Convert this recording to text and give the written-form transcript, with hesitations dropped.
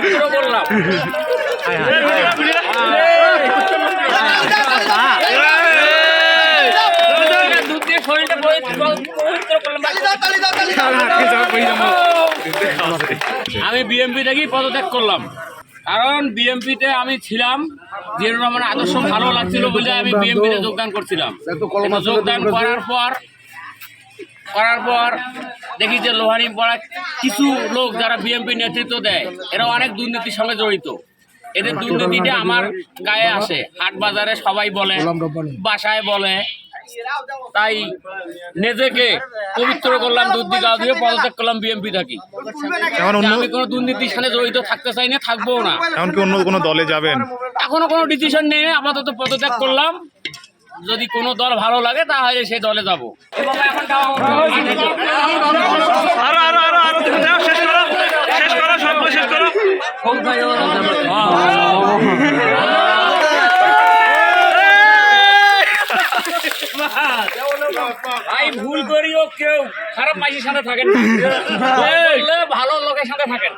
পবিত্র করলাম। আমি বিএমপি থেকেই পদত্যাগ করলাম, কারণ বিএমপিতে আমি ছিলাম, জিয়াউর রহমানের আদর্শ ভালো লাগছিল বলে আমি বিএমপিতে যোগদান করছিলাম। যোগদান করার পর দেখি যে লোহানী পাড়া কিছু লোক যারা বিএমপি নেতৃত্ব দেয় এরা অনেক দুর্নীতির সঙ্গে জড়িত। এদের দুর্নীতিটা আমার গায়ে আসে, হাট বাজারে সবাই বলে, বাসায় বলে। তাই নিজেকে পবিত্র করলাম, দুধ গাও দিয়ে পদত্যাগ করলাম বিএমপি থাকি। আমি কোনো দুর্নীতির সাথে জড়িত থাকতে চাই না, থাকবো না। এমনকি অন্য কোনো দলে যাবেন? এখনো কোনো ডিসিশন নেই, আপাতত পদত্যাগ করলাম। যদি কোনো দল ভালো লাগে তাহলে সেই দলে যাবো। ভাই ভুল করিও কেউ খারাপ মাইসির সাথে থাকেন না, ভালো লোকের সাথে থাকেন।